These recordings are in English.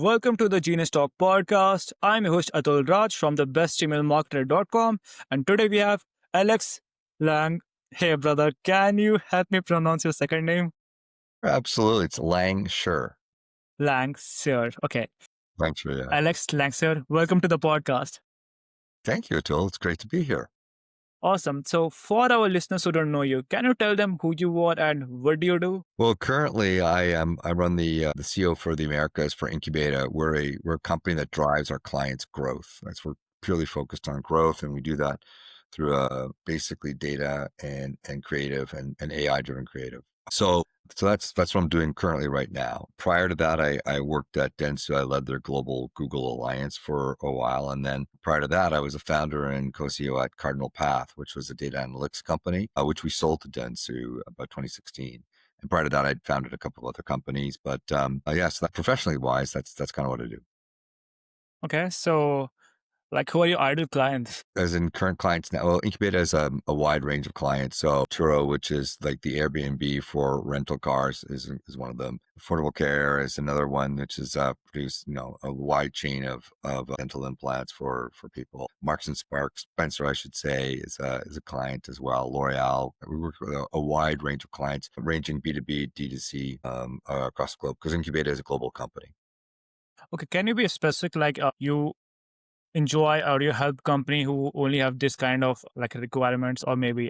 Welcome to the Genius Talk podcast. I'm your host Atul Raj from the bestemailmarketer.com, and today we have Alex Lang. Hey brother, can you help me pronounce your second name? Absolutely. It's Langshur. Langshur. Okay. Langshur, yeah. Alex Langshur, welcome to the podcast. Thank you, Atul. It's great to be here. Awesome. So, for our listeners who don't know you, can you tell them who you are and what do you do? Well, currently I run the CEO for the Americas for Incubeta. We're a company that drives our clients' growth. We're purely focused on growth, and we do that through basically data and creative and AI driven creative. So that's what I'm doing currently right now. Prior to that, I worked at Dentsu. I led their global Google Alliance for a while. And then prior to that, I was a founder and co-CEO at Cardinal Path, which was a data analytics company, which we sold to Dentsu about 2016. And prior to that, I'd founded a couple of other companies. But so that professionally wise, that's kind of what I do. Okay. So, who are your ideal clients? As in current clients now, well, Incubeta has a wide range of clients. So Turo, which is like the Airbnb for rental cars, is one of them. Affordable Care is another one, which is produced a wide chain of dental implants for people. Marks and Spencer, I should say, is a client as well. L'Oreal. We work with a wide range of clients, ranging B2B, D2C across the globe, because Incubeta is a global company. Okay. Can you be specific? You enjoy or you help company who only have this kind of requirements, or maybe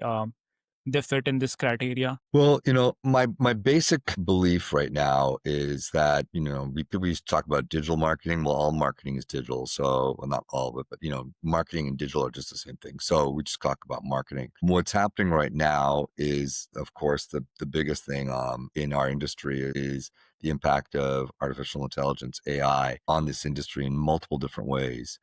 they fit in this criteria? Well, my basic belief right now is that, we used to talk about digital marketing. Well, all marketing is digital. So, well, not all of it, but, marketing and digital are just the same thing. So we just talk about marketing. What's happening right now is, of course, the biggest thing in our industry is the impact of artificial intelligence, AI, on this industry in multiple different ways.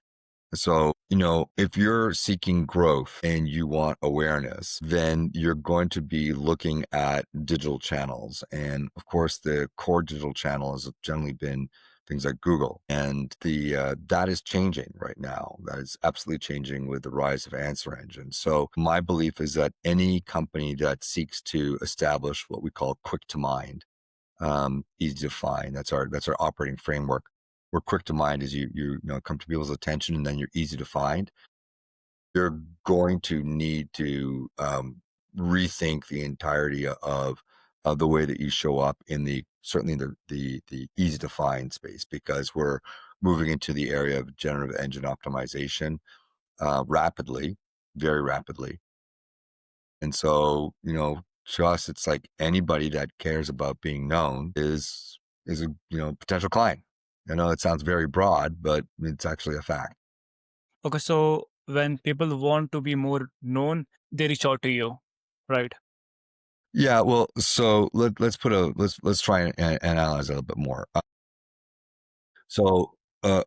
So, if you're seeking growth and you want awareness, then you're going to be looking at digital channels. And of course, the core digital channel has generally been things like Google. And that is changing right now. That is absolutely changing with the rise of answer engines. So my belief is that any company that seeks to establish what we call quick to mind, easy to find, that's our operating framework, where quick to mind is you come to people's attention and then you're easy to find. You're going to need to rethink the entirety of the way that you show up in certainly in the easy to find space, because we're moving into the area of generative engine optimization rapidly, very rapidly. And so, to us, it's like anybody that cares about being known is a potential client. I know it sounds very broad, but it's actually a fact. Okay, so when people want to be more known, they reach out to you, right? Yeah, well, so let's try and analyze it a little bit more. So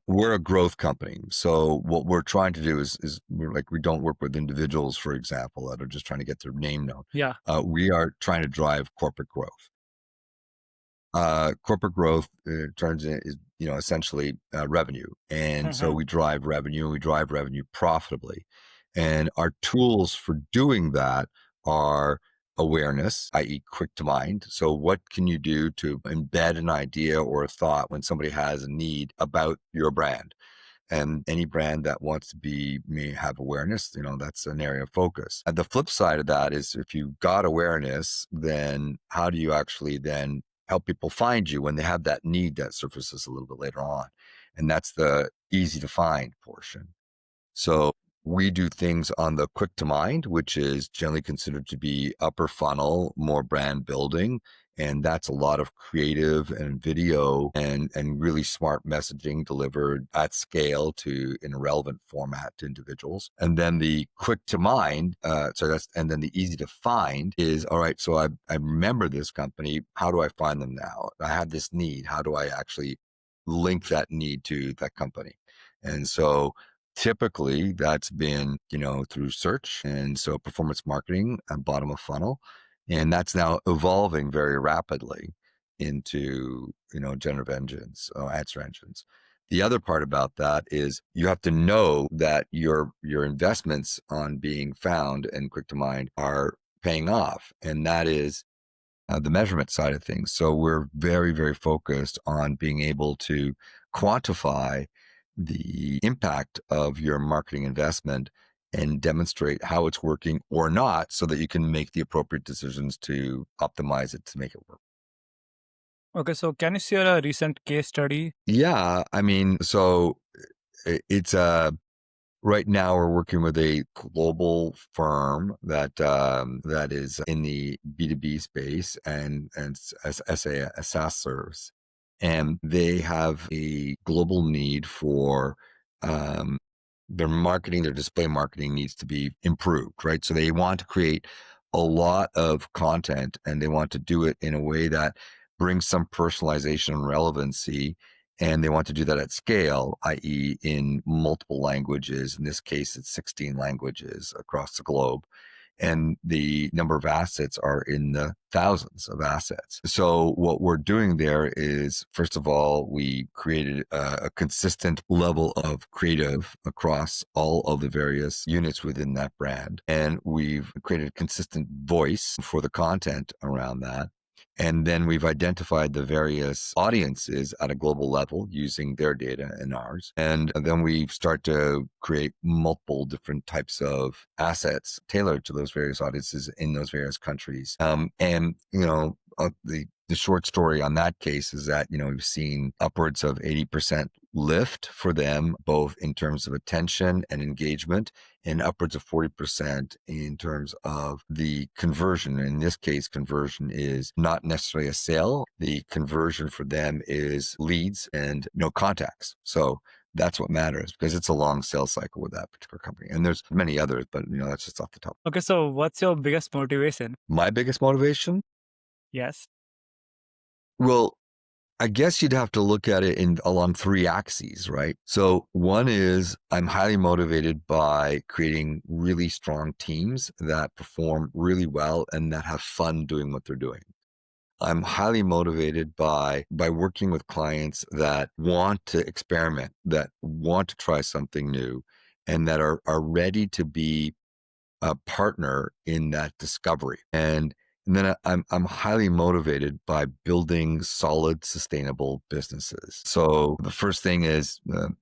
we're a growth company. So what we're trying to do is we don't work with individuals, for example, that are just trying to get their name known. Yeah. We are trying to drive corporate growth. Corporate growth turns in is essentially revenue, and so we drive revenue, and we drive revenue profitably. And our tools for doing that are awareness, i.e., quick to mind. So, what can you do to embed an idea or a thought when somebody has a need about your brand? And any brand that wants to may have awareness, that's an area of focus. And the flip side of that is, if you've got awareness, then how do you actually then help people find you when they have that need that surfaces a little bit later on? And that's the easy to find portion. So we do things on the quick to mind, which is generally considered to be upper funnel, more brand building. And that's a lot of creative and video and really smart messaging delivered at scale in a relevant format to individuals. And then the quick to mind, and then the easy to find is, all right, so I remember this company. How do I find them now? I have this need. How do I actually link that need to that company? And so typically that's been, through search. And so performance marketing and bottom of funnel. And that's now evolving very rapidly into, generative engines, answer engines. The other part about that is you have to know that your investments on being found and quick to mind are paying off. And that is the measurement side of things. So we're very, very focused on being able to quantify the impact of your marketing investment and demonstrate how it's working or not so that you can make the appropriate decisions to optimize it to make it work. Okay, so can you share a recent case study? Yeah, I mean, so it's right now we're working with a global firm that is in the B2B space and as a SaaS service, and they have a global need for um, their marketing, their display marketing needs to be improved, right? So they want to create a lot of content and they want to do it in a way that brings some personalization and relevancy. And they want to do that at scale, i.e., in multiple languages. In this case, it's 16 languages across the globe. And the number of assets are in the thousands of assets. So what we're doing there is, first of all, we created a consistent level of creative across all of the various units within that brand. And we've created a consistent voice for the content around that. And then we've identified the various audiences at a global level using their data and ours. And then we start to create multiple different types of assets tailored to those various audiences in those various countries. The short story on that case is that, we've seen upwards of 80% lift for them, both in terms of attention and engagement, and upwards of 40% in terms of the conversion. In this case, conversion is not necessarily a sale. The conversion for them is leads and contacts. So that's what matters because it's a long sales cycle with that particular company. And there's many others, but that's just off the top. Okay, so what's your biggest motivation? My biggest motivation? Yes. Well, I guess you'd have to look at it along three axes, right? So one is I'm highly motivated by creating really strong teams that perform really well and that have fun doing what they're doing. I'm highly motivated by working with clients that want to experiment, that want to try something new, and that are ready to be a partner in that discovery. And then I'm highly motivated by building solid, sustainable businesses. So the first thing is, the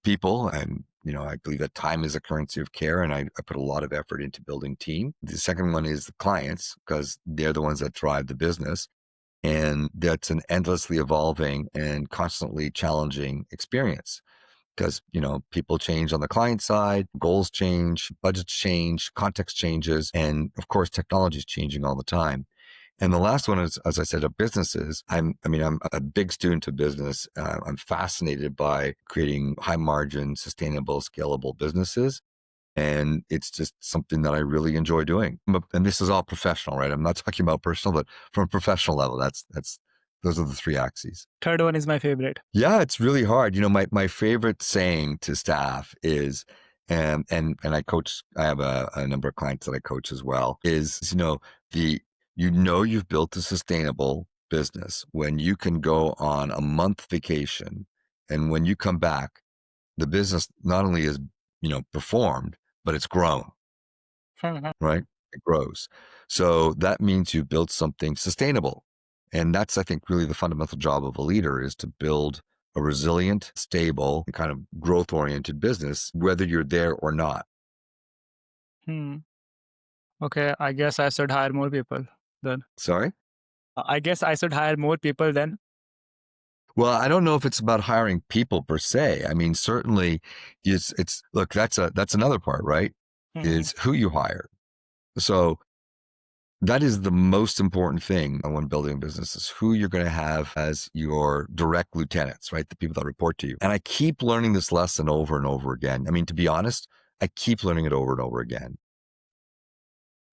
people, and I believe that time is a currency of care, and I put a lot of effort into building team. The second one is the clients, because they're the ones that drive the business. And that's an endlessly evolving and constantly challenging experience because, people change on the client side, goals change, budgets change, context changes, and of course, technology is changing all the time. And the last one is, as I said, of businesses. I'm a big student of business. I'm fascinated by creating high margin, sustainable, scalable businesses. And it's just something that I really enjoy doing. And this is all professional, right? I'm not talking about personal, but from a professional level, those are the three axes. Third one is my favorite. Yeah, it's really hard. My favorite saying to staff is, and I coach, I have a number of clients that I coach as well, is, you've built a sustainable business when you can go on a month vacation. And when you come back, the business not only is, performed, but it's grown, right? It grows. So that means you built something sustainable. And that's, I think, really the fundamental job of a leader is to build a resilient, stable, and kind of growth oriented business, whether you're there or not. Hmm. Okay, I guess I should hire more people then. Sorry? I guess I should hire more people then. Well, I don't know if it's about hiring people per se. I mean, certainly it's look, that's another part, right? Is who you hire. So that is the most important thing when building a business is who you're going to have as your direct lieutenants, right? The people that report to you. And I keep learning this lesson over and over again. I mean, to be honest, I keep learning it over and over again.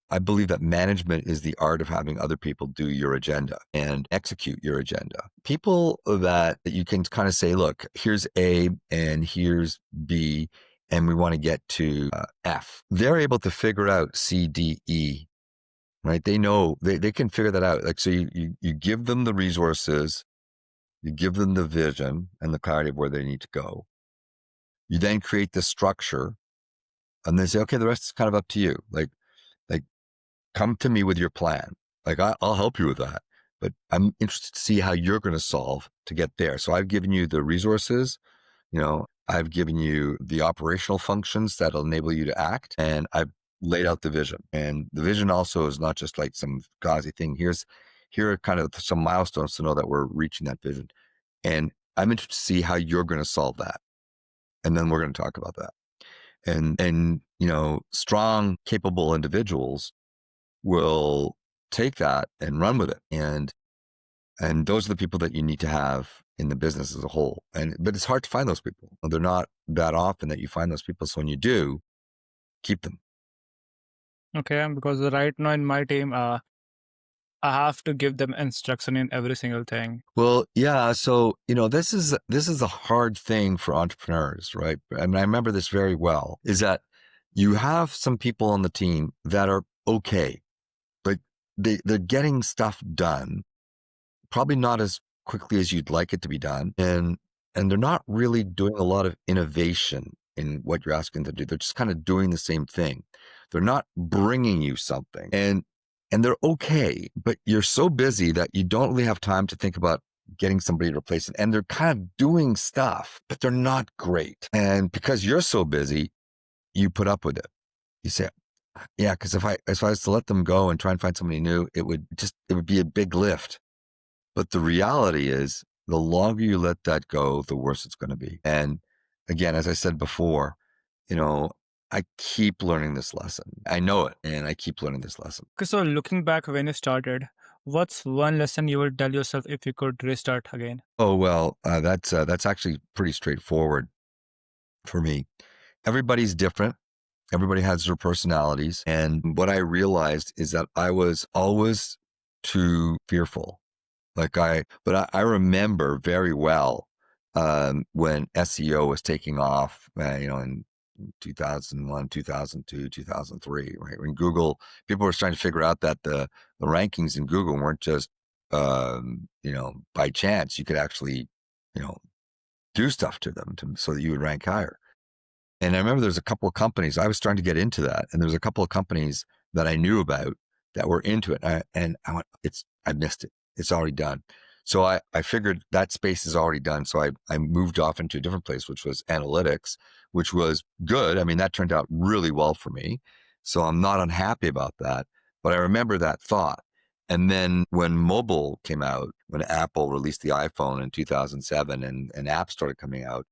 I believe that management is the art of having other people do your agenda and execute your agenda. People that you can kind of say, look, here's A and here's B, and we want to get to F. They're able to figure out C, D, E, right? They know, they can figure that out. Like, so you give them the resources, you give them the vision and the clarity of where they need to go. You then create the structure and they say, okay, the rest is kind of up to you. Like come to me with your plan. Like I'll help you with that. but I'm interested to see how you're going to solve to get there. So I've given you the resources, I've given you the operational functions that'll enable you to act, and I've laid out the vision. And the vision also is not just like some gauzy thing. Here are kind of some milestones to know that we're reaching that vision. And I'm interested to see how you're going to solve that. And then we're going to talk about that. And strong, capable individuals will take that and run with it. And those are the people that you need to have in the business as a whole. But it's hard to find those people. They're not that often that you find those people. So when you do, keep them. Okay, because right now in my team, I have to give them instruction in every single thing. Well, yeah. So, this is a hard thing for entrepreneurs, right? I mean, I remember this very well, is that you have some people on the team that are okay, but they're getting stuff done, probably not as quickly as you'd like it to be done. And they're not really doing a lot of innovation in what you're asking them to do. They're just kind of doing the same thing. They're not bringing you something. And they're okay, but you're so busy that you don't really have time to think about getting somebody to replace it. And they're kind of doing stuff, but they're not great. And because you're so busy, you put up with it. You say, yeah, because if I was to let them go and try and find somebody new, it would be a big lift. But the reality is, the longer you let that go, the worse it's going to be. And again, as I said before, I keep learning this lesson. I know it, and I keep learning this lesson. Okay, so looking back when you started, what's one lesson you would tell yourself if you could restart again? Oh, well, that's actually pretty straightforward for me. Everybody's different. Everybody has their personalities. And what I realized is that I was always too fearful. But I remember very well when SEO was taking off, in 2001, 2002, 2003, right? When people were trying to figure out that the rankings in Google weren't just, by chance. You could actually, do stuff to them so that you would rank higher. And I remember there's a couple of companies, I was starting to get into that. And there was a couple of companies that I knew about that were into it. And I went, I missed it. It's already done. So I figured that space is already done. So I moved off into a different place, which was analytics, which was good. I mean, that turned out really well for me. So I'm not unhappy about that. But I remember that thought. And then when mobile came out, when Apple released the iPhone in 2007 and apps started coming out,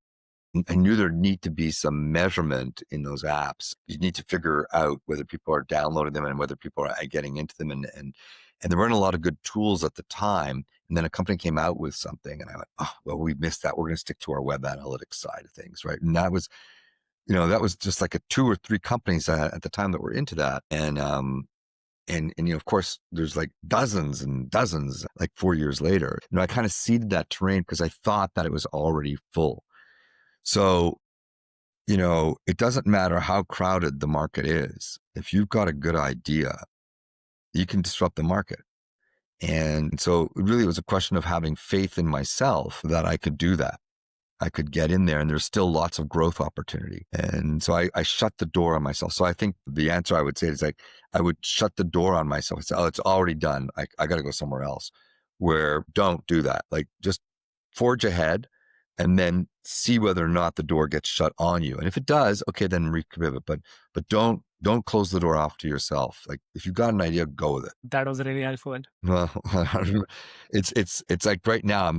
I knew there'd need to be some measurement in those apps. You need to figure out whether people are downloading them and whether people are getting into them. And there weren't a lot of good tools at the time. And then a company came out with something and I went, oh, well, we missed that. We're going to stick to our web analytics side of things. Right. And that was just like 2 or 3 companies at the time that were into that. And of course, there's like dozens and dozens, like 4 years later. I kind of seeded that terrain because I thought that it was already full. So, it doesn't matter how crowded the market is. If you've got a good idea, you can disrupt the market. And so it really was a question of having faith in myself that I could do that. I could get in there and there's still lots of growth opportunity. And so I shut the door on myself. So I think the answer I would say is like, I would shut the door on myself and say, oh, it's already done. I got to go somewhere else. Where don't do that. Like just forge ahead and then see whether or not the door gets shut on you. And if it does, okay, then recommit it. But don't close the door off to yourself. Like if you've got an idea, go with it. That was really helpful. Well, it's like right now.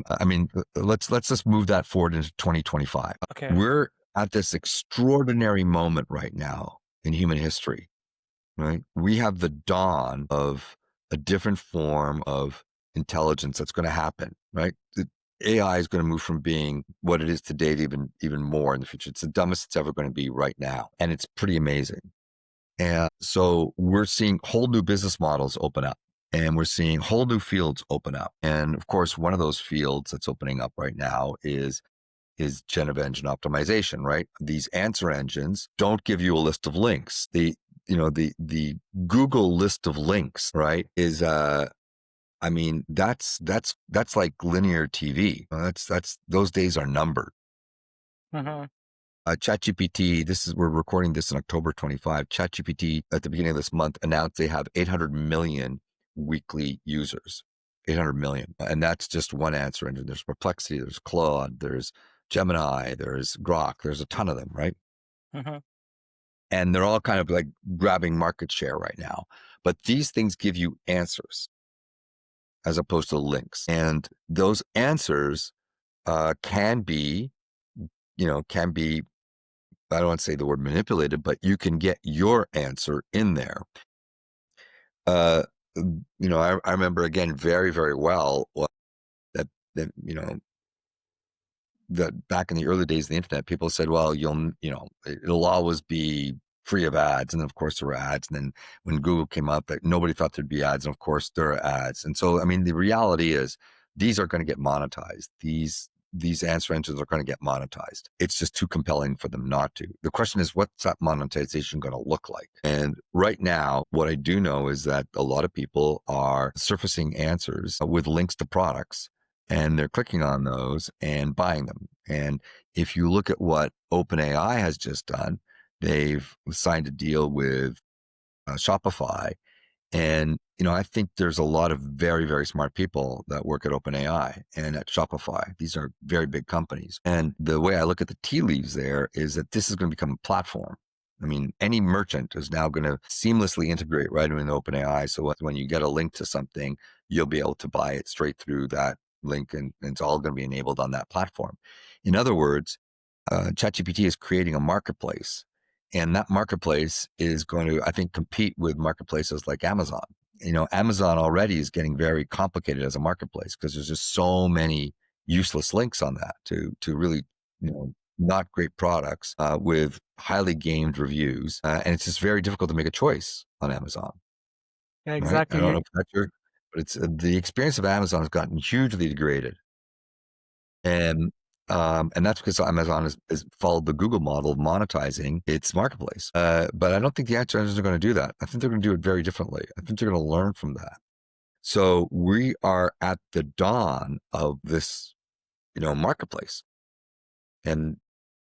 Let's just move that forward into 2025. Okay. We're at this extraordinary moment right now in human history, right? We have the dawn of a different form of intelligence that's going to happen, right? The AI is going to move from being what it is today to even more in the future. It's the dumbest it's ever going to be right now. And it's pretty amazing. And so we're seeing whole new business models open up and we're seeing whole new fields open up. And of course, one of those fields that's opening up right now is generative engine optimization, right? These answer engines don't give you a list of links. The Google list of links, right, is that's like linear TV. Those days are numbered. Uh-huh. ChatGPT, we're recording this in October 25. ChatGPT at the beginning of this month announced they have 800 million weekly users. 800 million. And that's just one answer engine. There's Perplexity, there's Claude, there's Gemini, there's Grok, there's a ton of them, right? Mhm. And they're all kind of like grabbing market share right now. But these things give you answers as opposed to links. And those answers can be, I don't want to say the word manipulated, but you can get your answer in there. Uh, I remember again very, very well that, that, you know, that back in the early days of the internet, people said, well, it'll always be free of ads. And of course there were ads. And then when Google came up, that nobody thought there'd be ads. And of course there are ads. And so, I mean, the reality is these are going to get monetized. These answer engines are going to get monetized. It's just too compelling for them not to. The question is, what's that monetization going to look like? And right now, what I do know is that a lot of people are surfacing answers with links to products, and they're clicking on those and buying them. And if you look at what OpenAI has just done, they've signed a deal with Shopify. And, I think there's a lot of very, very smart people that work at OpenAI and at Shopify. These are very big companies. And the way I look at the tea leaves there is that this is going to become a platform. I mean, any merchant is now going to seamlessly integrate right into OpenAI. So when you get a link to something, you'll be able to buy it straight through that link, and it's all going to be enabled on that platform. In other words, ChatGPT is creating a marketplace, and that marketplace is going to, I think, compete with marketplaces like Amazon. Amazon already is getting very complicated as a marketplace because there's just so many useless links on that to really, not great products with highly gamed reviews, and it's just very difficult to make a choice on Amazon. Yeah, Right? I exactly. don't know if that's your, but it's the experience of Amazon has gotten hugely degraded. And that's because Amazon has followed the Google model of monetizing its marketplace. But I don't think the answer engines are going to do that. I think they're going to do it very differently. I think they're going to learn from that. So we are at the dawn of this, marketplace, and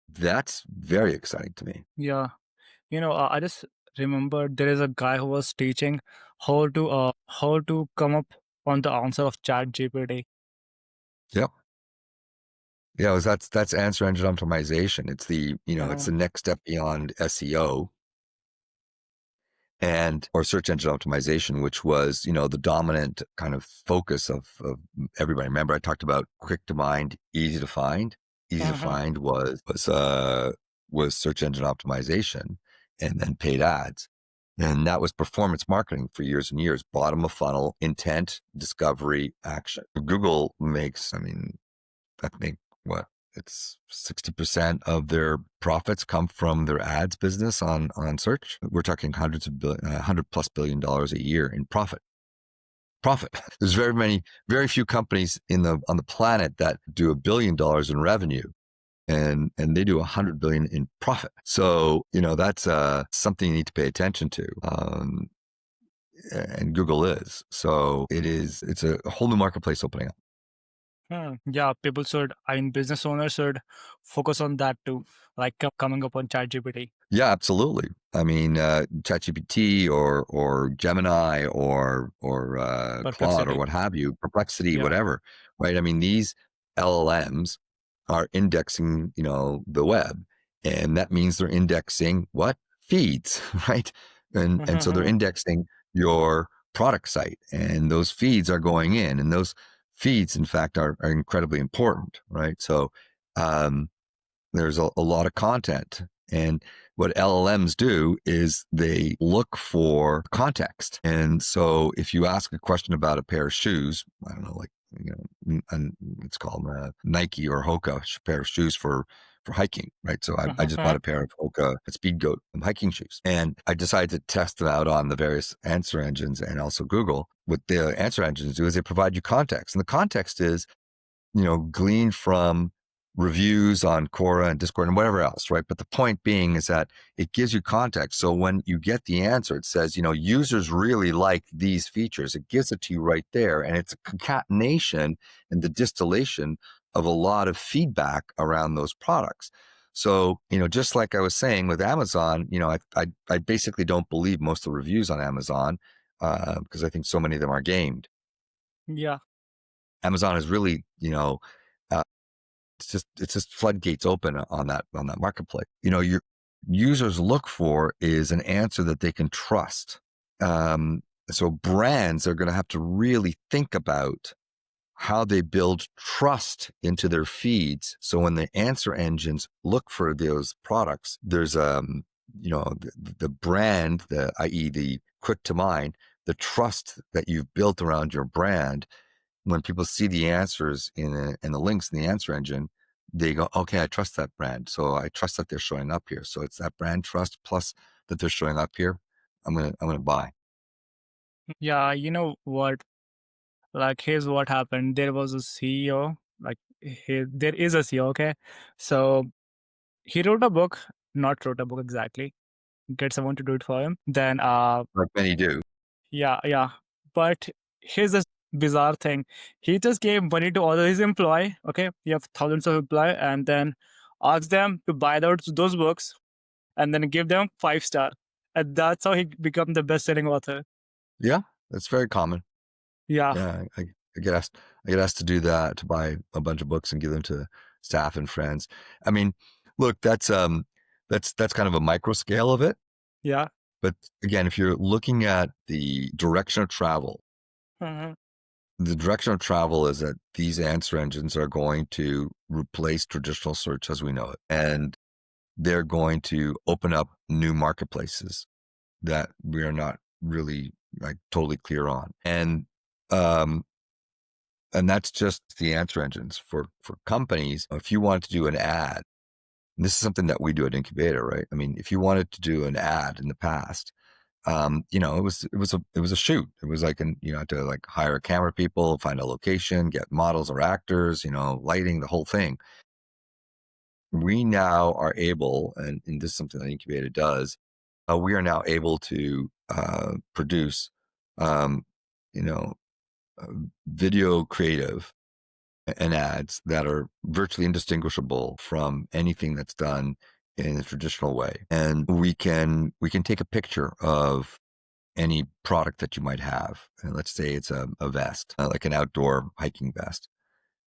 that's very exciting to me. Yeah. I just remembered there is a guy who was teaching how to come up on the answer of Chat GPT. Yep. Yeah, that's answer engine optimization. It's it's Uh-huh. the next step beyond SEO or search engine optimization, which was, the dominant kind of focus of everybody. Remember, I talked about quick to mind, easy to find. Easy to Uh-huh. find was search engine optimization, and then paid ads. And that was performance marketing for years and years, bottom of funnel, intent, discovery, action. Google makes, I think what it's 60% of their profits come from their ads business on search. We're talking $100+ billion a year in profit. There's very few companies on the planet that do $1 billion in revenue, and they do 100 billion in profit. So that's something you need to pay attention to. And Google is. So it's a whole new marketplace opening up. Yeah, people should, business owners should focus on that too, like coming up on Chat GPT. Yeah, absolutely. I mean, ChatGPT or Gemini or Claude or Perplexity. what have you, Perplexity, Yeah. whatever, right? I mean, these LLMs are indexing, the web, and that means they're indexing what? Feeds, right? And so they're Mhm. indexing your product site, and those feeds are going in, and those feeds, in fact, are incredibly important, right? So, there's a lot of content. And what LLMs do is they look for context. And so if you ask a question about a pair of shoes, I don't know, like, and it's called Nike or Hoka pair of shoes for hiking, right? So I just bought Mhm. a pair of Hoka Speed Goat hiking shoes, and I decided to test them out on the various answer engines and also Google. What the answer engines do is they provide you context. And the context is, gleaned from reviews on Quora and Discord and whatever else, right? But the point being is that it gives you context. So when you get the answer, it says, users really like these features. It gives it to you right there. And it's a concatenation and the distillation of a lot of feedback around those products. So, just like I was saying with Amazon, I basically don't believe most of the reviews on Amazon because I think so many of them are gamed. Yeah. Amazon is really, uh, it's just floodgates open on that marketplace. Your users look for is an answer that they can trust. Um, so brands are going to have to really think about how they build trust into their feeds. So when the answer engines look for those products, there's the brand, i.e. the quick to mind, the trust that you've built around your brand. When people see the answers in the links in the answer engine, they go, okay, I trust that brand. So I trust that they're showing up here. So it's that brand trust plus that they're showing up here. I'm gonna buy. Yeah, you know what? Like, here's what happened. There was a CEO, like, there is a CEO, okay? So he wrote a book, not wrote a book exactly, get someone to do it for him. Then, Like many do. yeah, yeah. But here's the bizarre thing. He just gave money to all of his employee, okay? You have thousands of employee, and then asked them to buy those books and then give them 5 star. And that's how he become the best-selling author. Yeah, that's very common. Yeah, Yeah, I get asked. I get asked to do that, to buy a bunch of books and give them to staff and friends. I mean, look, that's kind of a micro scale of it. yeah. But again, if you're looking at the direction of travel, Mhm. the direction of travel is that these answer engines are going to replace traditional search as we know it, and they're going to open up new marketplaces that we are not really like totally clear on, um, and that's just the answer engines for companies. If you wanted to do an ad, and this is something that we do at Incubator, right? I mean, if you wanted to do an ad in the past, it was a shoot. It was like you had to like hire camera people, find a location, get models or actors, lighting, the whole thing. We now are able, and this is something that Incubator does. We are now able to produce, um, you know, uh, video creative and ads that are virtually indistinguishable from anything that's done in a traditional way. And we can take a picture of any product that you might have. And let's say it's a vest, like an outdoor hiking vest.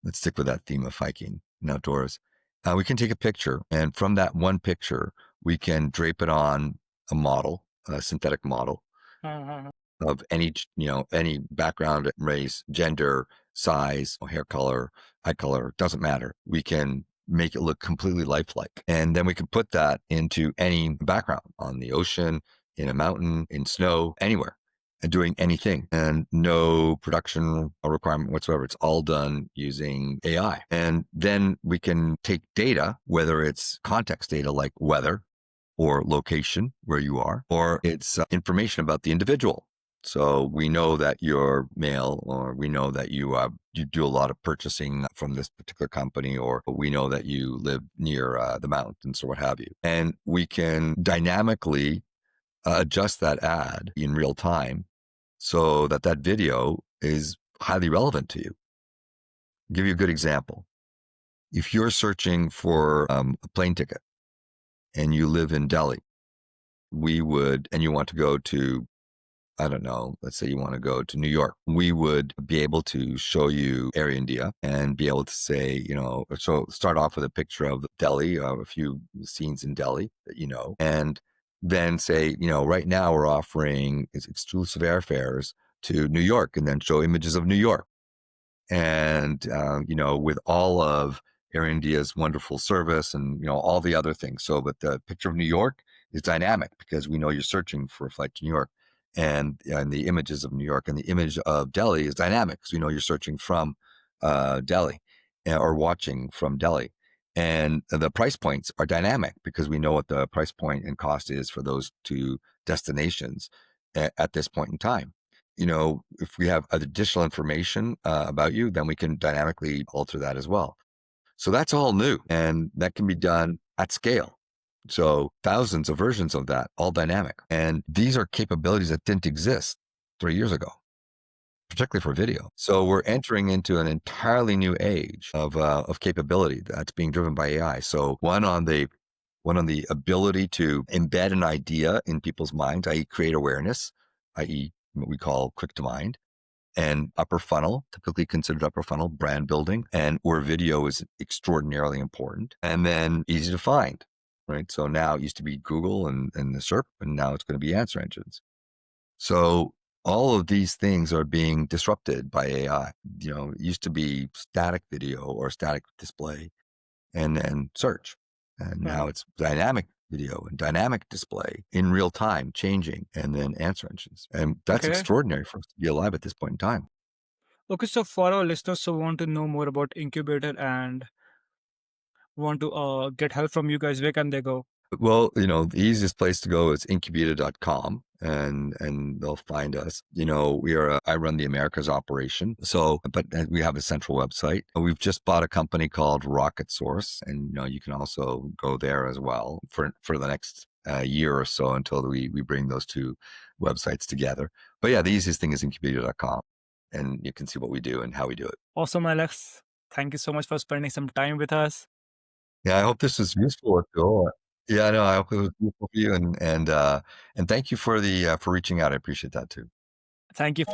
Let's stick with that theme of hiking and outdoors. We can take a picture, and from that one picture, we can drape it on a model, a synthetic model Mhm. of any background, race, gender, size, hair color, eye color, doesn't matter. We can make it look completely lifelike. And then we can put that into any background on the ocean, in a mountain, in snow, anywhere, and doing anything, and no production requirement whatsoever. It's all done using AI. And then we can take data, whether it's context data like weather or location where you are, or it's information about the individual. So we know that you're male, or we know that you do a lot of purchasing from this particular company, or we know that you live near the mountains or what have you. And we can dynamically adjust that ad in real time so that that video is highly relevant to you. I'll give you a good example. If you're searching for a plane ticket and you live in Delhi, and you want to go to, I don't know, let's say you want to go to New York, we would be able to show you Air India and be able to say, so start off with a picture of Delhi, a few scenes in Delhi that and then say, right now we're offering exclusive airfares to New York, and then show images of New York. And, with all of Air India's wonderful service and, all the other things. So, but the picture of New York is dynamic because we know you're searching for a flight to New York, and the images of New York, and the image of Delhi is dynamic because we know you're searching from Delhi, or watching from Delhi. And the price points are dynamic because we know what the price point and cost is for those two destinations at this point in time. If we have additional information about you, then we can dynamically alter that as well. So that's all new, and that can be done at scale. So thousands of versions of that, all dynamic. And these are capabilities that didn't exist 3 years ago, particularly for video. So we're entering into an entirely new age of capability that's being driven by AI. So one on the ability to embed an idea in people's minds, i.e. create awareness, i.e. what we call quick to mind, and upper funnel, typically considered upper funnel, brand building, and where video is extraordinarily important. And then easy to find, right? So now it used to be Google and the SERP, and now it's going to be answer engines. So all of these things are being disrupted by AI. It used to be static video or static display and then search. And now Right. it's dynamic video and dynamic display in real time changing, and then answer engines. And that's Okay. extraordinary for us to be alive at this point in time. Okay. So for our listeners who want to know more about Incubator and want to get help from you guys, where can they go? Well, the easiest place to go is incubeta.com, and they'll find us. I run the Americas operation. So, but we have a central website. We've just bought a company called Rocket Source, and you can also go there as well for the next year or so until we bring those two websites together. But yeah, the easiest thing is incubeta.com, and you can see what we do and how we do it. Awesome, Alex. Thank you so much for spending some time with us. Yeah, I hope this was useful to all. Yeah, no, I hope it was useful for you, and thank you for the for reaching out. I appreciate that too. Thank you.